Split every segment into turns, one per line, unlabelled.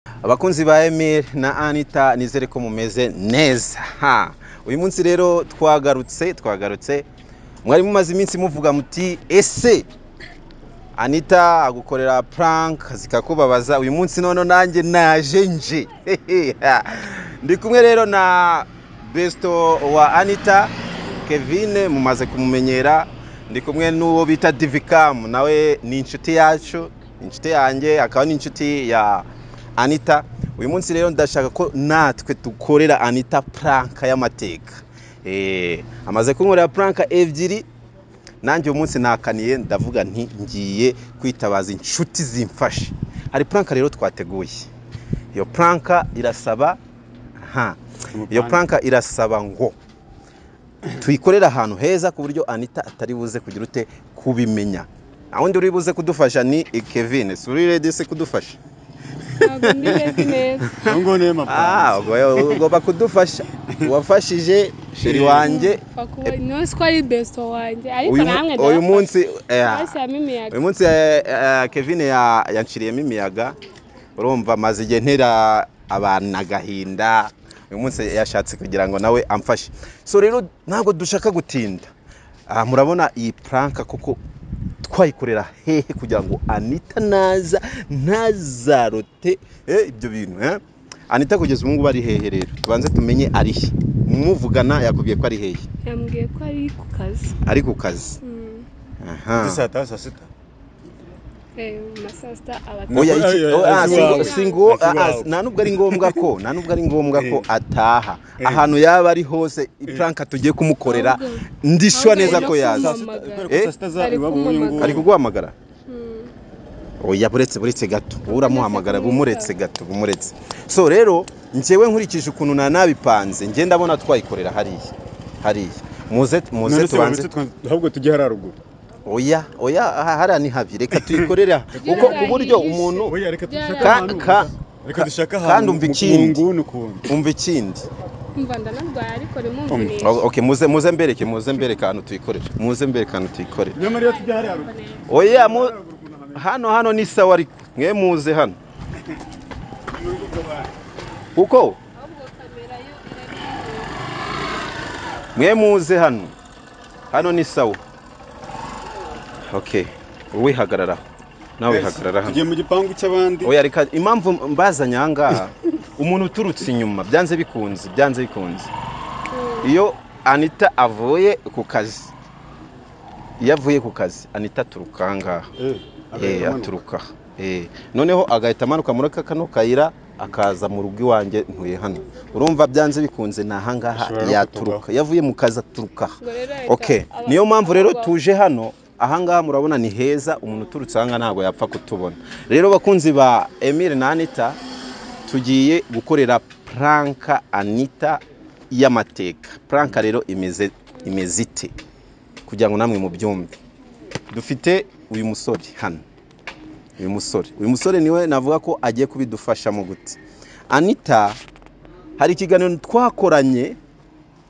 Abakunzi ba Emile na Anita nizere ko mumeze neza. Uyu munsi rero twagarutse mwari mumaze iminsi muvuga muti ese Anita agukorera prank zikakubabaza. Uyu munsi none nanjye naje nje. Ndi kumwe rero na besto wa Anita, Kevin, mumaze kumumenyera. Ndi kumwe n'uwo bita Divicam, nawe ni inshuti yacu, inshuti yanjye, akaba ni inshuti ya Anita. Uyu munsi rero ndashaka ko natwe dukorera Anita prank y'amateka. Amaze kunkorera prank ebyiri, nanjye uyu munsi nakaniye ndavuga nti ngiye kwitabaza inshuti zimfashe. Hari prank rero twateguye. Iyo prank irasaba ngo tuyikorera ahantu heza ku buryo Anita atari buze kugira ute kubimenya. Awundi uri buze kudufasha ni Kevin. Suri ready se kudufasha? Ugomba kudufasha. Wafashije sheri wanjye.
No squari besto wanjye. Ariko namwe da.
Uyu munsi
munsi
Kevin yanciriyemo imiyaga. Urumva maze igihe ntera abantu agahinda. Uyu munsi yashatse kugira ngo nawe amfashe. So rero ntabwo dushaka gutinda. Murabona iyi prank kuko twayikorera hehe kugira ngo Anita ntazarote ibyo bintu. Anita kugeza ubu ngubu ari hehe rero? Tubanze tumenye ari he. Muvugana yakubwiye ko ari hehe?
Yambwiye ko ari ku kazi.
Ari ku kazi.
Saa sita.
Masasta
singo nubwo ari ngombwa ko ataha. Ahantu yaba ari hose prank tugiye kumukorera ndishwa neza ko yaza. Ari kuguhamagara? Oya buretse gato. Uramuhamagara bumuretse gato. So rero njyewe nkurikije ukuntu nabipanze nge ndabona twayikorera hariya. Muze tubanze
ahubwo tujye hararuguru.
Oya hara ni habi. Reka tuyikorera kuko uburyo umuntu kandi umva ikindi.
Umva ndanarwaye ariko rimumvire.
Okay, muze mbereke ahantu tuyikorera.
Nyamara iyo tujya hararuguru.
Oya hano ni sawa ariko mwe muze hano. Kuko mwe muze hano ni sawa. Okay, wihagarara. Nawe wihagarara hano.
Tugiye mu gipangu cy'abandi.
Oya reka impamvu mbazanye ahangaha umuntu uturutse inyuma byanze bikunze. Iyo Anita avuye ku kazi. Anita aturuka ahangaha. Aturuka. Noneho agahita amanuka muri kano kayira akaza mu rugo iwanjye ntuye hano. Urumva byanze bikunze na ahangaha yaturuka. Yavuye mu kazi aturuka. Okay, niyo mpamvu rero tuje hano. Ahangaha murabona ni heza, umuntu uturutse ahanga ntabwo yapfa kutubona. Rero bakunzi ba Emile na Anita tugiye gukorera prank Anita y'amateka. Prank rero imeze ite kugira ngo namwe mu byumve. Dufite uyu musore hano. Uyu musore niwe navuga ko agiye kubidufashamo gute. Anita hari ikiganiro twakoranye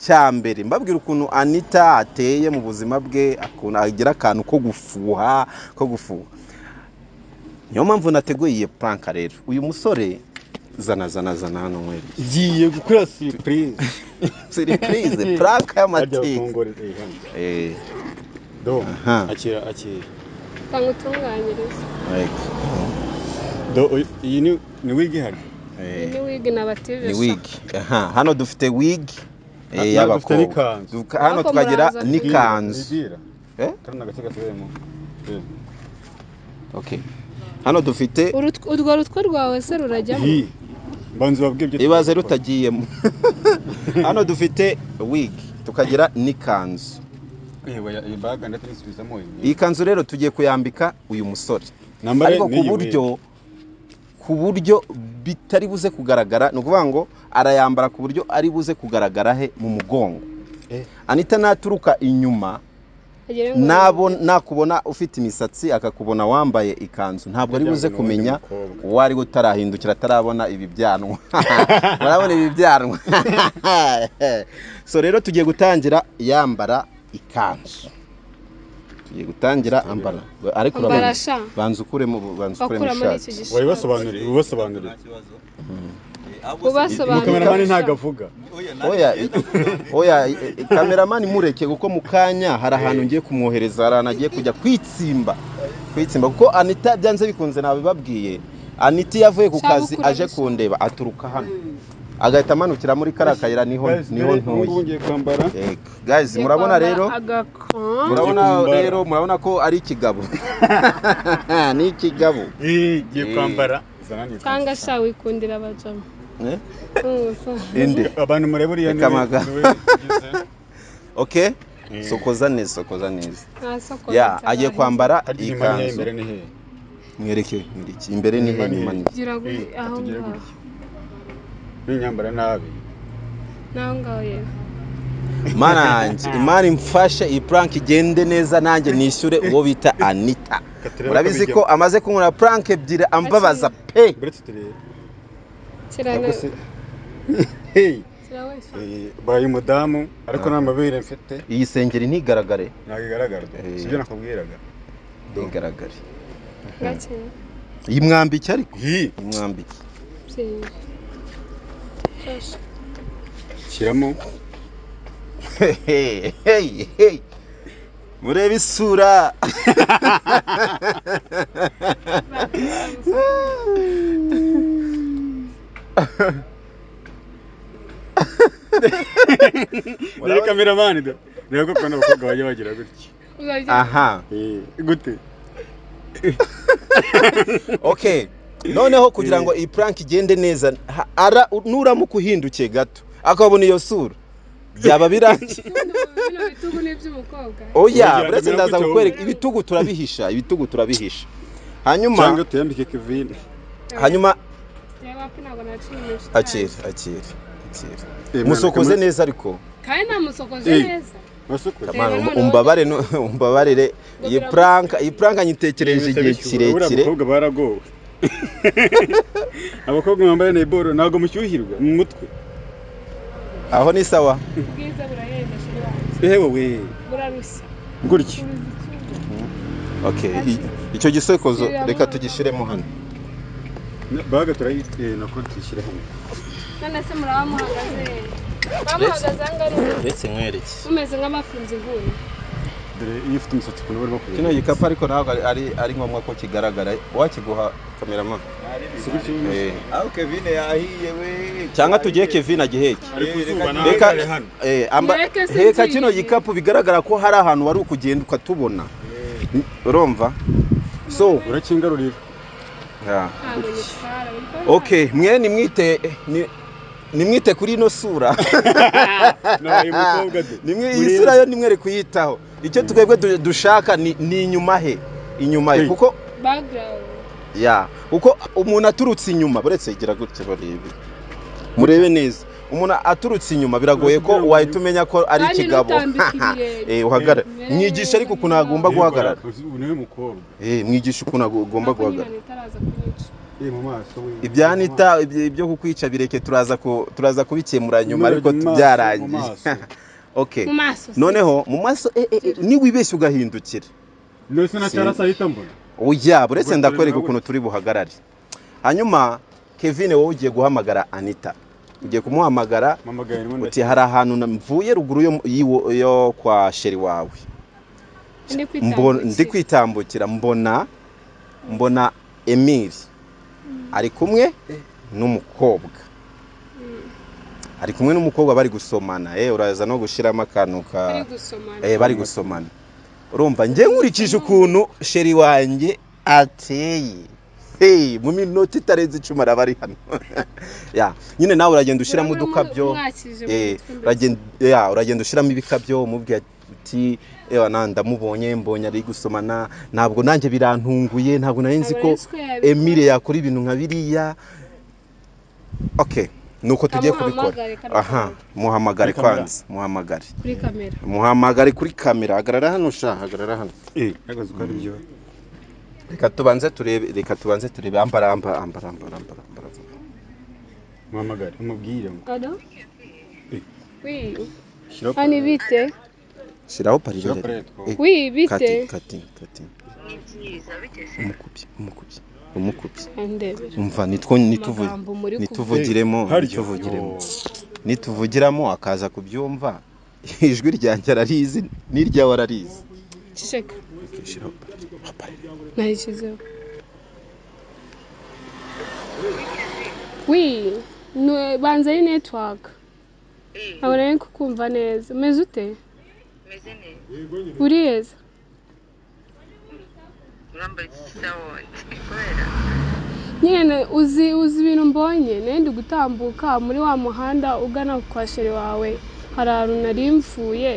cyambere mbabwira ukuntu Anita ateye mu buzima bwe, agira akantu ko gufuha. Niyo mpamvu nateguye iyi prank rero. Uyu musore zana hano mwere.
Giye gukora surprise.
Prank y'amateka.
Akira.
Tangutunganyiriza.
Iyi ni wig hano.
Ni wig nabatije.
Ni wig. Hano dufite wig y'abakobwa. Hano tukagira n'ikanzu. Okay. Hano dufite
urwo rutwe rwawe se rurajyamo.
Banze babwibye.
Ibaze rutagiyemo. Hano dufite wig tukagira n'ikanzu. Iyi kanzu rero tugiye kuyambika uyu musore. Ariko ku buryo bitari buze kugaragara, no kuvuga ngo arayambara ku buryo ari buze kugaragara he mu mugongo. Anita naturuka inyuma nakubona ufite imisatsi akakubona wambaye ikanzu ntabwo ari buze kumenya wari gutarahindukira atarabona ibi byanwa. Barabona ibi byanwa. So rero tugiye gutangira yambara ikanzu. tugiye gutangira ambara ariko
Ambara sha.
banza ukuremo
Bakuramo n'iki
ishati
Wayi
gishati.
basobanurira.
Ubasobanurira.
Kameramani ntago avuga.
oya kameramani mureke kuko mukanya hari ahantu ngiye kumwohereza arana agiye kujya kwitsimba kuko Anita byanze bikunze nabibabwiye Anita yavuye ku kazi aje kundeba aturuka hano agahita amanukira muri karakayira niho ntuye guys murabona murabona ko ari ikigabo ni ikigabo
Ngiye kwambara
Cyangwa sha wikundira abajama.
inde
abantu mureburiye
Kamaga. Okay sokoza neza ya agiye kwambara ikanzu mwereke imbere ni he nyuma ni
aho ngaho.
Nyambara nabi.
Naho ngaho ye.
Imana imfashe iyi prank igende neza nanjye nishyure uwo bita Anita urabizi ko amaze kunkora prank ebyiri ambabaza pe
Hey bayi mudamu ariko namabere mfite
iyi sengeri ntigaragare
nagigaragara sibyo nakubwiraga
ntigaragare
Gake.
iyi mwambiki ariko mwambiki
Shiramo
hey murebe isura
Ni kameramani da nako kona bakobwa baje bagira gutya
aha
gute
Okay noneho kugira ngo iyi prank igende neza nuramuka uhindukiye gato akabona iyo sura byaba birangiye oya buretse ndaza kukwereka ibitugu turabihisha hanyuma
cyangwa tuyambike Kevin
hanyuma akira musokoze neza ariko
kandi namusokoze neza
umbabarire iyi prank anyitekereje igihe kirekire
abakobwa baragowe abakobwa bambaye neboro nago mushyuhirwa mu mutwe
aho ni sawa
bwiza burayenda
wowe
burarushya
gutya
okay icyo gisokozo reka tugishiremo hano
baga turayiteye nako tishire hano
none se murabamuhagaze angari
ndetse nkwereke
umeze nk'amafunze inkuni
dore iyo ufite umusatsi kuno bari bakubwira
kino gikapu ariko ntabwo ari ngombwa ko kigaragara wakiguha kameramani
aho Kevin yahiye we
cyangwa tugiye Kevin agiheke heka kino gikapu bigaragara ko hari ahantu wari ukugenda ukatubona urumva so
urakingarurira
okay mwe nimwite kuri ino sura iyi sura yo nimwere kuyitaho icyo twebwe dushaka ni inyuma he kuko
background
kuko umuntu aturutse inyuma buretse igira gutya murebe neza umuntu aturutse inyuma biragoye ko wahita umenya ko ari ikigabo uhagarara mwigisha ariko ukuntu agomba guhagarara mwigisha ukuntu agomba guhagarara ibyanita ibyo kukwica bireke turaza kubikemura nyuma ariko byarangiye okay noneho mu maso niwibeshye ugahindukira
nose nacarasa hitambona
oya buretse ndakwereka ukuntu turi buhagarare hanyuma Kevin wowe ugiye guhamagara Anita ugiye kumuhamagara uti hari ahantu mvuye ruguru yo kwa sheri wawe ndi kwitambukira mbona Emile ari kumwe n'umukobwa bari gusomana uraza no gushiramo akantu bari gusomana urumva ngiye nkurikije ukuntu sheri wanjye ateye mu minota itarenze 10 arabari hano nyine nawe uragenda ushiramo udukabyo uragenda ushiramo ibikabyo umubwiye uti ndamubonye mbonye ari gusomana ntabwo nanjye birantunguye ntabwo nari nzi ko Emile yakora ibintu nka biriya okay nuko tugiye kubikora muhamagare kwanza muhamagare kuri kamera hagarara hano hagarara hano
yagaze ko ari byo
reka tubanze turebe ambara
muhamagare umubwire ngo
alo oui ani bite
shiraho pari
Shiraho
rero
pari,
wi bite
kati umukubye
andebera
umva
amagambo muri
nituvugiramo akaza kubyumva ijwi ryanjye ararizi n'iryawe ararizi
cisheka
shiraho pari
nahishizeho wi banza ari network abona ari kukumva neza umeze ute
meze neza
uri heza
urambaye sawa kubera
nyine uzi ibintu mbonye ndi gutambuka muri wa muhanda ugana kwa shere wawe hari ahantu nari mfuye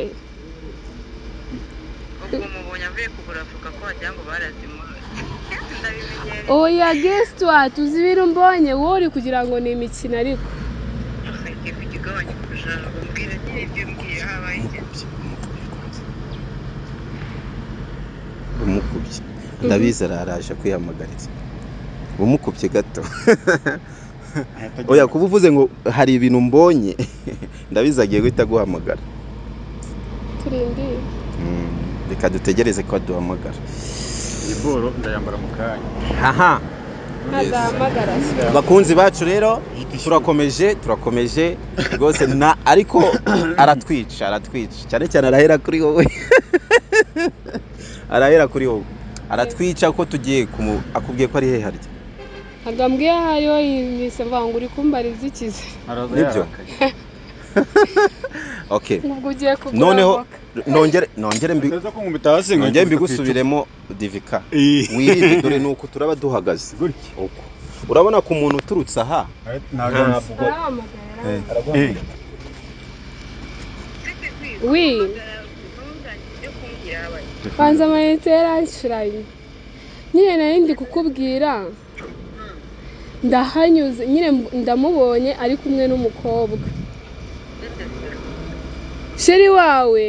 ubwo mubonye avuye kugura avuga ko wagira ngo barazimuye ndabimenyereye
oya guest what uzi ibintu mbonye wowe uri kugira ngo ni imikino ariko
igihe kigabanya kurushaho umbwira n'ibyo mbwiye habaye
umukubye ndabizi araje kwihamagariza umukubye gato oya kuba uvuze ngo hari ibintu mbonye ndabizi agiye guhita guhamagara
turindire
reka dutegereze ko aduhamagara
iyi boro ndayambara mu kanya
haha
ntazahamagara
bakunzi bacu rero turakomeje rwose ariko aratwica cyane cyane arahera kuri wowe aratwica ko tugiye akubwiye ko ari he harya
agambwiye hariho yise mvango uri kumbariza ikize
nibyo okay
ubwo ugiye kugura
noneho nongere mbigusubiremo divika wirinde dore nuko turaba duhagaze uko urabona ko umuntu uturutse aha ntabwo
wi banza amayinite yarashiranye nyine nari ndi kukubwira ndahanyuze nyine ndamubonye ari kumwe n'umukobwa sheri wawe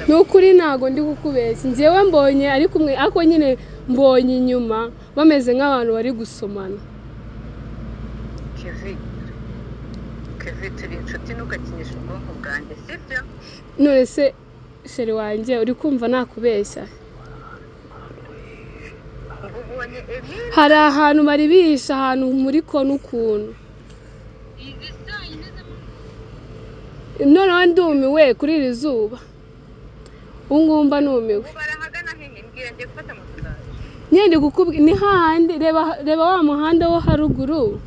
nukuri ntago ndi kukubeshya njyewe mbonye ari kumwe ako nyine mbonye inyuma bameze nk'abantu bari gusomana
Kevin turi inshuti ntugakinisha ubwonko bwanjye sibyo
none se sheri wanjye uri kumva nakubeshya hari ahantu bari bihisha ahantu muri kona ukuntu noneho ndumiwe kuri iri zuba ungumba numiwe nyende kukubwira ni hahandi reba wa muhanda wo haruguru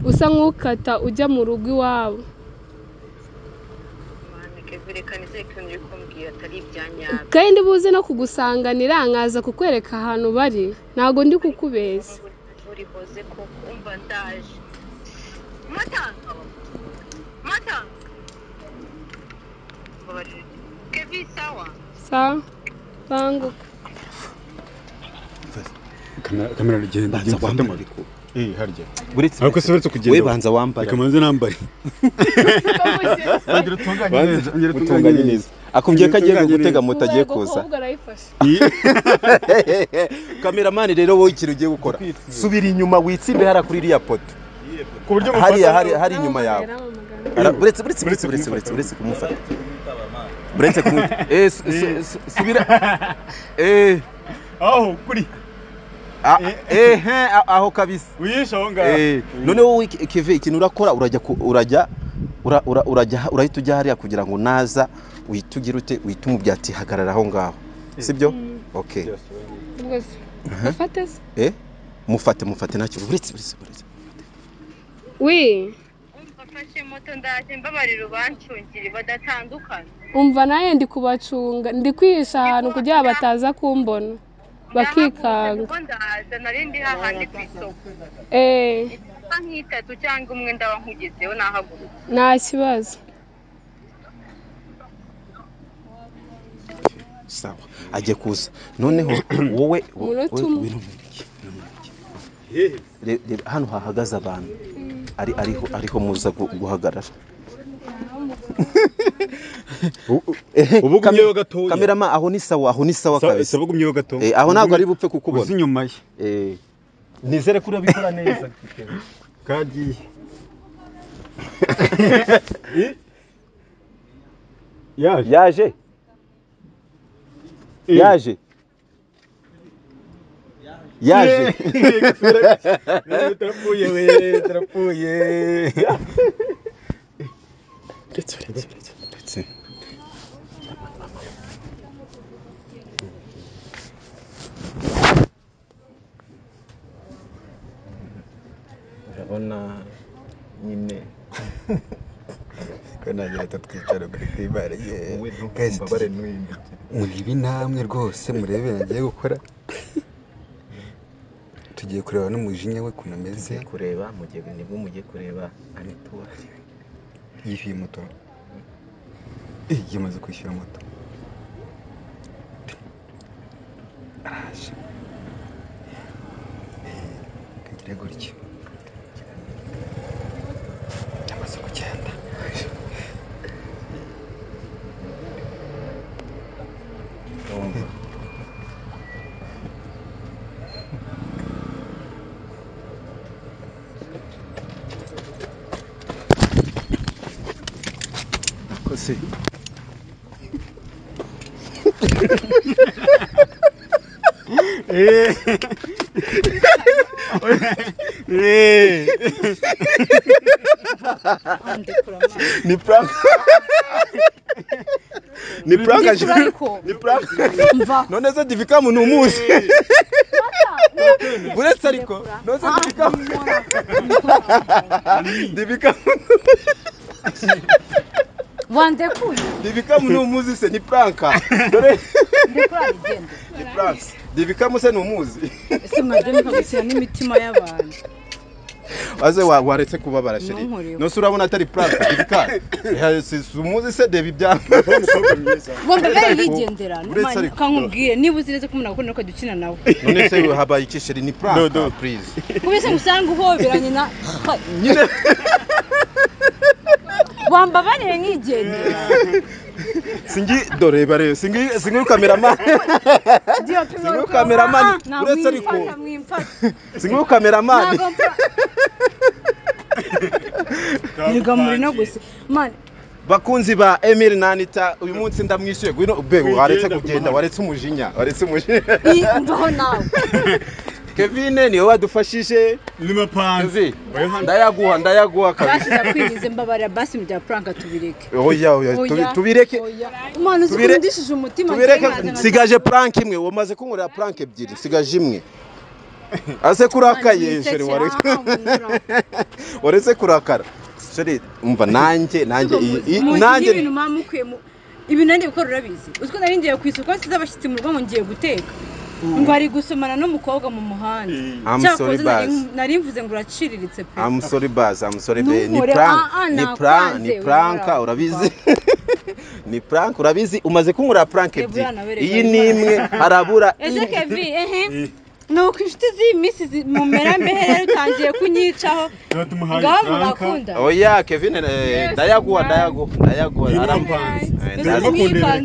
usa nk'ukata ujya mu rugo iwabo kandi buze no kugusanganira nkaza kukwereka ahantu bari ntago ndi kukubeshya sawa banguka
kamera rigenda harya
ariko
se uretse kugenda
we banza wambare
kamanze nambare
utunganye neza akubwiye ko agiye gutega moto agiye kuza kameramani rero wowe ikintu ugiye gukora subira inyuma witsimbe hara kuri iriya poto
ku buryo
hari inyuma yawe buretse kumufata buretse kumufata subira
aho kuri
aho kabisa
uyisha aho ngaho
none wowe Kevin ikintu urakora urahita ujya hariya kugira ngo naza uhita ute uhita umubwira ati hagarara aho ngaho sibyo okay mufate ntacyo buretse
wi
afashe moto ndaje mbabarira ubancungire badatandukana
umva naye ndi kubacunga ndi kwihisha ahantu kugira bataza kumbona bakikanga
ndaza narindi hahandi ku isoko nk'itatu cyangwa umwe ndaba nkugezeho nahagurutse
nta kibazo
sawa ajye kuza noneho wowe hano hahagaze abantu ariho muza guhagarara
ubugumyeho gatoya
kamerama aho ni sawa kabisa
sabugumyeho gato
aho ntabwo ari bupfe kukubona
uzi nyuma ye
nizere ko urabikora neza
kagiye
yaje yaje yaje
Terappuye we, terappuye.
Ndetse urabona nyine
ko nagira twicara kuri kwibare
Wowe
guys,
ntumbabare n'uyimbitse.
muribi namwe rwose murebe nagiye gukora tugiye kureba n'umujinya we kuntu ameze
kureba nibwo mugiye kureba Anitoa
yishyuye moto yamaze kwishyura moto araje kagira gutya yamaze kugenda
kose ni prank ni prank ni prank none se divikamu numuzi buretse ariko none se divikamu
Wandekuye.
divikamu numuzi se ni prank dore
Ndekura igende.
ni prank divikamu se numuzi
Ese mwaje mukagusira n'imitima y'abantu.
Aze waretse kubabara sheri
Ntunkoreho.
no surabona atari prank divikamu umuzi se debi bya
Bombe bari yigendera.
Uretse ariko.
Kankubwire niba uzi neza ko umuntu akunda ko dukina nawe.
none se habaye iki sheri ni prank please
Kubise musanga uhoberanye na
nyine
wambabariye nkigendera.
singi dore bare singi cameraman singi cameraman uretse ariko singi cameraman
Niga muri no gusa. Man,
bakunzi ba Emile na Anita uyu munsi ndamwishyuye gwino be waretse kugenda waretse umujinya
mvaho nawe.
Kevin niwe wadufashije
Lima pants.
Kevin ndayaguha kabisa
Bashize kwirize mbabarira basi mu bya prank tubireke.
oya tubireke
Umwana uzikundishije umutima
tubireke sigaje prank imwe wamaze kunkorera prank ebyiri sigaje imwe ase kurakaye sheri waretse kurakara sheri umva nanjye
ibintu mamukuye ibintu nandi gukora urabizi uziko nari ngiye ku isoko nsize abashyitsi mu rugo ngiye guteka ngo ari gusomana n'umukobwa mu muhanda
I'm sorry Baz
nari mvuze ngo uraciriritse pe
I'm sorry Baz ni prank urabizi ni prank urabizi umaze kunkorera prank ebyiri iyi ni imwe harabura
ese Kevin nuko inshuti z'imisi mumera mbehe rero utangiye kunyicaho ngaho murakunda
oya Kevin ndayaguha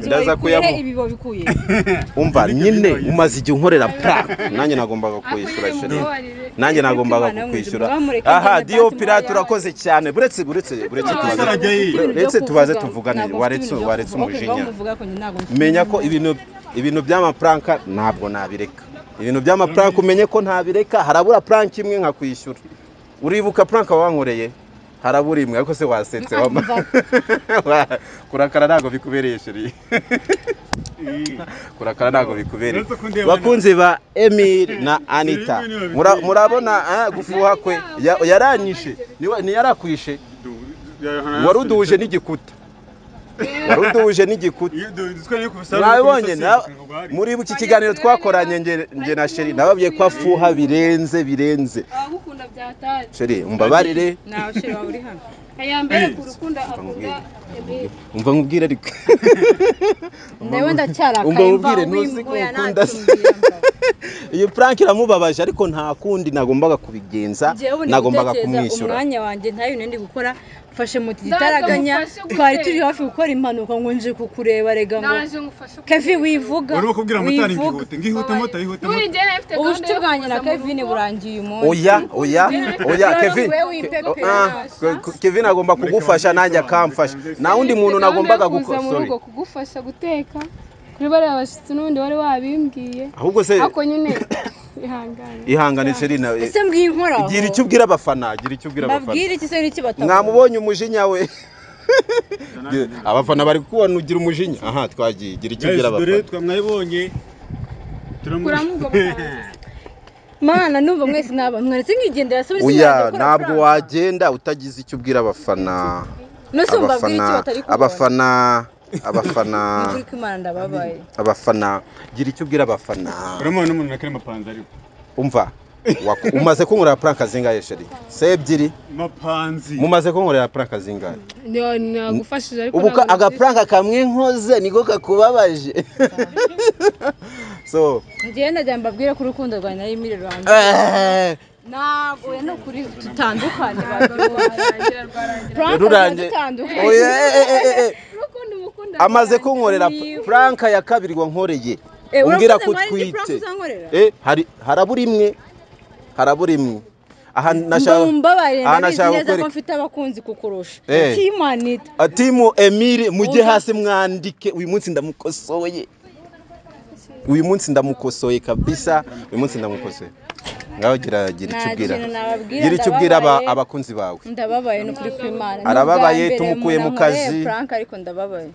ndaza kuyamuha
ibibo bikuye
umva nyine umaze igihe unkorera prank nanjye nagombaga kwishyura sheri nanjye nagombaga kukwishyura aha Dio Pirate urakoze cyane buretse tubaze tuvugane waretse umujinya menya ko ibintu by'ama prank ntabwo nabireka ibintu by'ama prank umenye ko ntabireka harabura prank imwe nka kwishyura uribuka prank wankoreye harabura imwe ariko se wasetse kurakara ntago bikubereye sheri kurakara ntago bikubereye bakunze ba Emile na Anita murabona gufuha kwe yaranyishe ni yarakwishe waruduje n'igikuta mwabonye muri buki kiganiro twakoranye nge na sheri nababwiye ko afuha birenze
agukunda byataje
sheri umbabarire
nawe sheri wawe uri hano
ayambere ku rukundo akunda
umva nkubwire ariko
Ndewe ndacyarakaye
umva nkubwire ntuzi ko ukunda iyo prank iramubabaje ariko nta kundi nagombaga kubigenza nagombaga kumwishyura
umwanya wanjye ntayo ndi gukora mfashe moto itaraganya twari turi hafi gukora impanuka ngo nje kukureba rega ngo Kevin wivuga
wari ukubwira mutari ngihute moto yihute
ubushiti bwanjye na Kevin burangiye umuntu
oya Kevin agomba kugufasha nanjye akamfasha nta wundi muntu nagombaga
kugufasha guteka kuri bari abashitsi n'undi wari wabimbwiye
ahubwo se
ako nyine
ihangane Serina
ese mbwinkora
gira icyo ubwira abafana
babwira iki se n'iki batabona
mwamubonye umujinya we abafana bari kubona ugira umujinya aha twagiye gira icyo ubwira abafana
twamwayibonye
mana numva mwese n'abantu mwaretse nkigendera so
oya ntabwo wagenda utagize icyo ubwira abafana abafana gira icyo ubwira abafana
urumona umuntu nakare mapanza ariko
umva umaze kunkorera prank zingahe sheri se ebyiri
mapanzi
mumaze kunkorera prank zingahe
nagufashije ariko
ubu agaprank kamwe nkoze niko kakubabaje so
ngenda jambabwira ko urukundo rwanjye ari miri rwanda nago no kuri tutandukanye
rurangiye amaze kunkorera prank ya kabiri wankoreye umbwira ko twite harabura imwe aha nashaka
ko mfite abakunzi kukurusha
timu Emile mujye hasi mwandike uyu munsi ndamukosoye kabisa uyu munsi ndamukosoye ngaho gira icyo ubwira abakunzi bawe
ndababaye no kuri kwimana
arababaye tumukuye mu kazi
Frank ariko ndababaye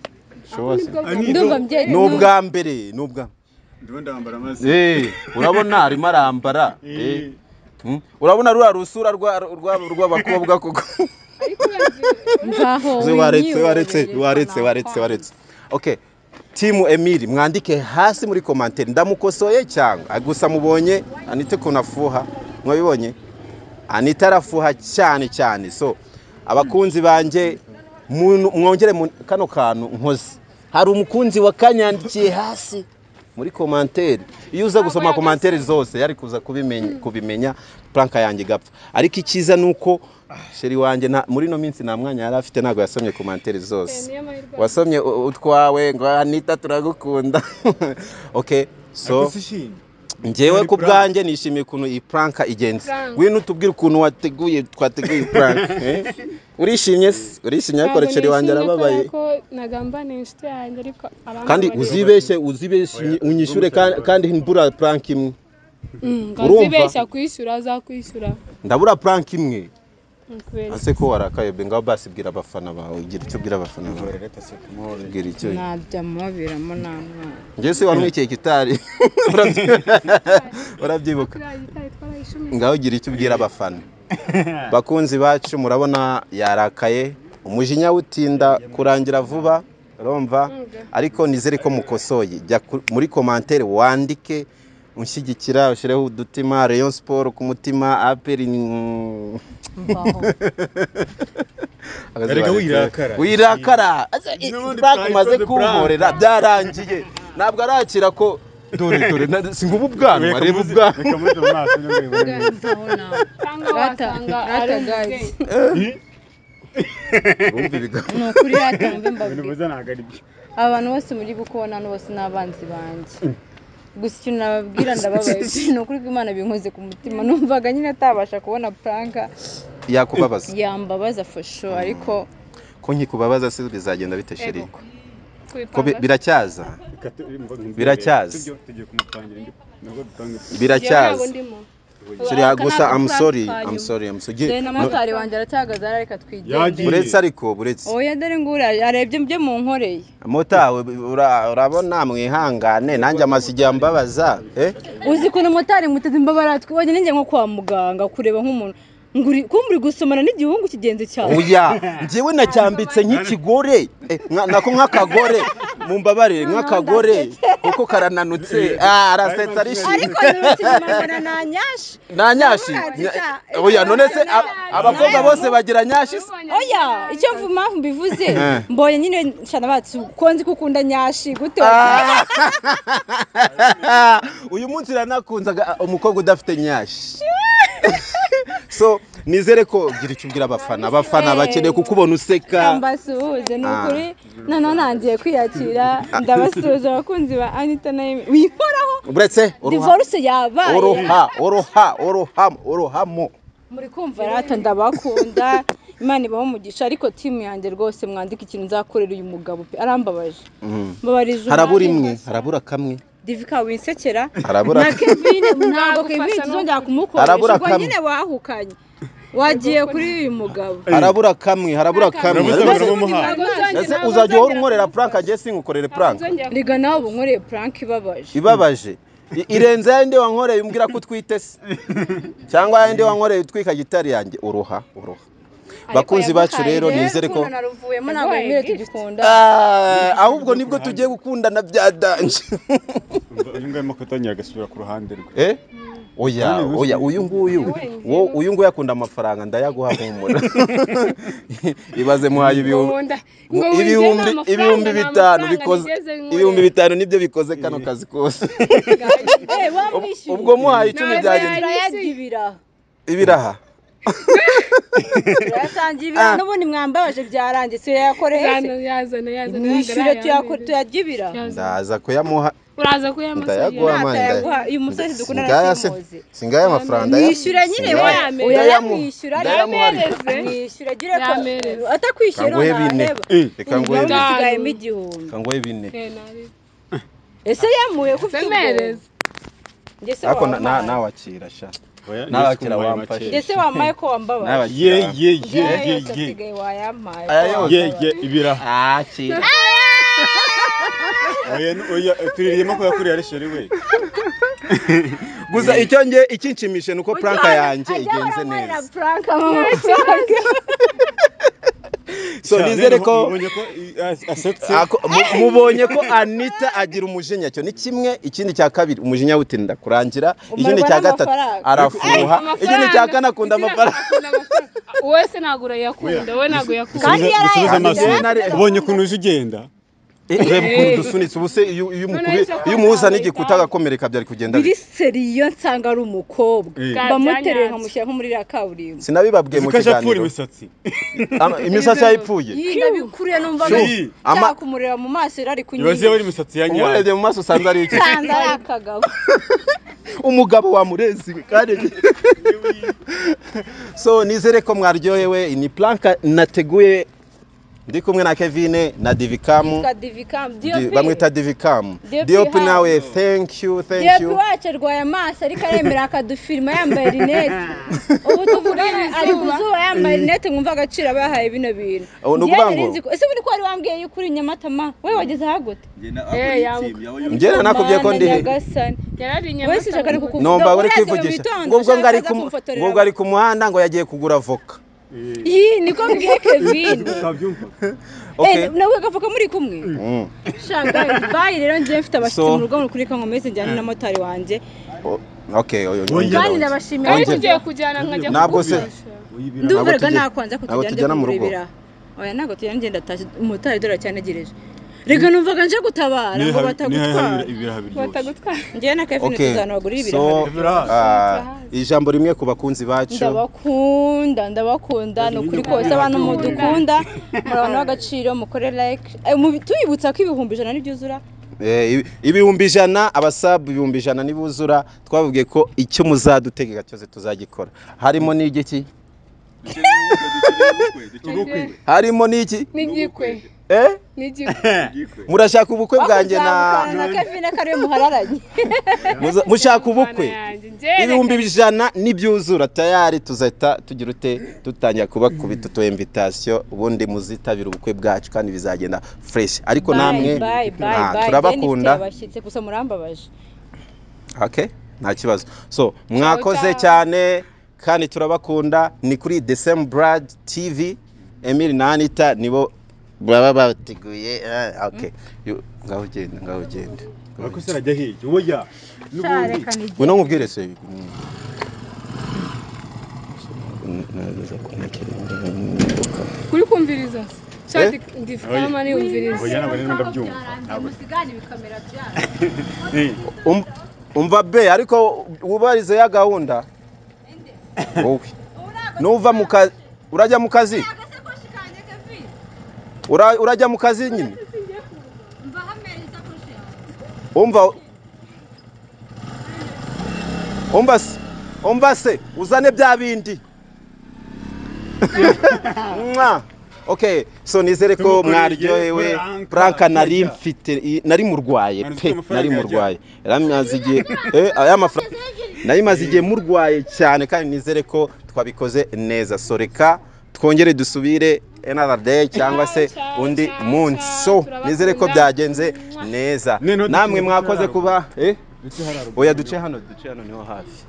n'ubwa mbere
ndambara amazi
urabona arimo arambara urabona rura rusura rw'abakobwa koko waretse okay timu Emile mwandike hasi muri commentaire ndamukosoye cyangwa gusa mubonye Anita kunafuha mwabibonye Anita arafuha cyane so abakunzi banje mwongere kano kantu nkoze hari umukunzi wakanyandikiye hasi muri commentaire iyo uza gusoma commentaire zose yari kuza kubimenya prank yanjye gapfa ariko ikiza nuko sheri wanje muri no minsi nta mwanya yari afite nago yasomye commentaire zose wasomye utwawe ngo Anita turagukunda okay so njewe ku bwanjye nishimiye ukuntu iyi prank igenze wino tubwire ukuntu twateguye prank urishimye ariko sheri wanje arababaye
nagambane inshuti yanjye ariko
kandi uzibeshye unyishure kandi mbura prank imwe
uzibeshya kwishyura azakwishyura
ndabura prank imwe ase ko warakaye benga basi bwira abafana bawe ugira icyo bwira abafana bawe gira icyo
nabyamubiramo namwe
ngiye se wamwikeye gitari urabyibuka ngaho gira icyo bwira abafana bakunzi bacu murabona yarakaye umujinya wutinda kurangira vuba urumva ariko nizere ko mukosoye jya muri commentaire wandike unshyigikira ushireho udutima Rayon Sport ku mutima aperi wirakara bakumaze kunkorera byarangiye ntabwo arakira ko dore singubu ubwanwa reba ubwanwa
nukuri hatambe mbabwira abantu bose muri bukubona bose n'abanzi banjye gusa ikintu nababwira ndababaye ni ukuri ko Imana binkoze ku mutima numvaga nyine atabasha kubona prank
yakubabaza
yambabaza fasho ariko
ko nkikubabaza se bizagenda bite sheri ko biracyaza sheri gusa I'm sorry
n'amotari wanjye aracyagaza ariko twigende
buretse
oya dore ngura arebye byo mu nkoreye
motawe urabona mwihangane nanjye amasijya mbabaza
uzi ko n'amotari muteze imbabara twibonye ninjye nko kwa muganga kureba nk'umuntu nguri kumburi gusomana n'igihungu kigenze cyane
oya njyewe nacyambitse nk'ikigore nako nk'akagore mumbabarire nk'akagore kuko karananutse arasetsa arishimye
ariko nurukizimana na nyashi
oya none se abakobwa bose bagira nyashi
oya icyo mvuma mbivuze mbonye nyine shana batsi konzi kukunda nyashi gute
uyu munsi ranakunzaga umukobwa udafite nyashi so nizere ko gira icyo ubwira abafana bakeneye kukubona useka
mbasuhuje ni ukuri none nangiye kwiyakira ndabasuhuje abakunzi ba Anita na wikoraho
uretse
divorce yabaye
orohamo
muri kumva rata ndabakunda Imana ibaho umugisha ariko team yanjye rwose mwandika ikintu nzakorera uyu mugabo pe arambabaje mbabarije
harabura kamwe
Divika winsekera
harabura
na Kevin ntabwo Kevin tuzongera kumukoresha ubwo nyine wahukanye wagiye kuri uyu mugabo
harabura kamwe ese uzajya uhora unkorera prank agiye singukorere prank
riga nawe ubunkoreye prank
ibabaje irenze yandi wankoreye umbwira ko utwite se cyangwa yandi wankoreye utwika gitari yanjye uruha bakunzi bacu rero nizere ko ahubwo nibwo tugiye gukundana bya danje
uyu nguyu makotanya agasubira ku ruhande rwe
oya uyu nguyu akunda amafaranga ndayaguha humura ibaze muhaye ibihumbi bitanu nibyo bikoze kano kazi kose ubwo muhaye 10 byagenda ibiraha
yatangiye n'ubundi mwambabaje byarangiye yakoreye
yazana
nishyure tuyagibira
ndaza kuyamuha
uraza kuyamuha
uyu musore dukundana
singaya amafaranga
nishyure nyine yamwishyura nishyure gire ko atakwishyura
reka nguhe
nsigayemo igihumbi
kangoye 4
ese yamuye kufite ngese
ako nawakira sha nawakira wamfashe
ngese wamaye ko wambaba
ye ibira
akira
oya tuririyemo ko yakuriye ari sheri we
gusa ikinshimishe nuko prank yanjye igenze neza so nizere ko mubonye ko Anita agira umujinya cyo ni kimwe ikindi cya kabiri umujinya wutinda kurangira ikindi cya gatatu arafuha ikindi cya kana akunda amafaranga
wese nagura yakunda we nago yakunda
kandi
ubonye kuntu uje ugenda
dusunitse ubuse iyo umuhuza n'igikuta agakomereka byari kugenda
biri seriyo nsanga ari umukobwa bamutereye nkamushyira nko muri ya kaburimbo
sinabibabwiye mu kiganiro imisatsi yayipfuye
ndabikuriye numva kumureba mu maso ari kunyira
ibaze bari imisatsi ya nyayo
umurebye mu maso usanze ari iki
sanza yakagabo
umugabo wa murezi kandi so nizere ko mwaryohewe ni prank nateguye ndi kumwe na Kevin na Divikamu bamwita Divikamu Diop nawe thank you
Diop wacu rwaye amaso ariko aremera akadufilma yambaye rinete ubu tuvugana ari kuzuba yambaye rinete mwumva agaciro abahaye bino bintu ese ubu ko ari wambwiye yuko uri Nyamatama we wageze hagute
njye nakubwiye ko ndi
wese shaka kuko
nomba uri kwivugisha ngo ari ku muhanda ngo yagiye kugura voka
niko mbwiye Kevin nawe gavuka muri kumwe shanga bye rero nje mfite abashitsi mu rugo kuri kankomeze njyana na motari wanje
kandi ndabashimiye ariko ugiye kujyana nkajya
ntabwo se
ndumvaga nakwanza kutujyana mu rugo oya ntabwo tujyana ngenda tashi umotari dora cyane agereje rega numvaga nje gutabara ngo batagutwara ngiye na Kevin tuzana bagurira ibiraha
ijambo rimwe ku bakunzi bacu
ndabakunda no kuri kose abantu mudukunda murabona bagaciro mukore like tuyibutsa ko ibihumbi 100 n'ibyuzura
ibihumbi 100 abasabu ibihumbi 100 nibuzura twavugiye ko icyo muzadutegeka cyose tuzagikora harimo n'igiki harimo n'iki
n'igikwe
murashaka ubukwe bwanjye
na Kevin kare muhararanye
mushaka ubukwe ibihumbi 100 n'ibyuzura tayari tuzahita tugira ute dutangira kubakubita to invitation ubundi muzitabira ubukwe bwacu kandi bizagenda fresh ariko namwe turabakunda
abashyitse gusa murambabaje
nta kibazo so mwakoze cyane kandi turabakunda. Ni kuri The Same Brad TV. Emile na Anita nibo baba bateguye. Okay, ngaho genda.
Ariko se arajya hirya oya n'ubundi
Uno nkubwire se
kuri kumviriza cyati ndifama ni umviriza
oya nabone ndabyumva
musigane bikamera byane
umva be ariko ubarize ya gahunda wowe nuva mu kazi urajya mu kazi urajya mu kazi nyine umva se uzane bya bindi. Okay, so nizere ko mwaryohewe. Pranka nari mfite nari murwaye pe nari murwaye yaramazigiye aya mafaranga nari mazigiye murwaye cyane kandi nizere ko twabikoze neza. So reka twongere dusubire another day cyangwa se undi munsi. So nizere ko byagenze neza. Namwe mwakoze kuba oya duce hano niho hafi.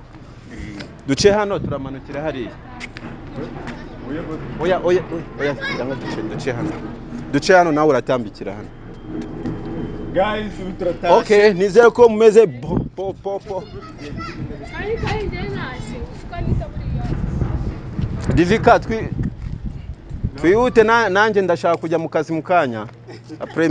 Duce hano turamanukira hariya. Oya cyangwa duce hano nawe uratambikira hano.
guys utratashe.
Okay, nizere ko mumeze po. Divika twihute nanjye ndashaka kujya mu kazi mu kanya. Après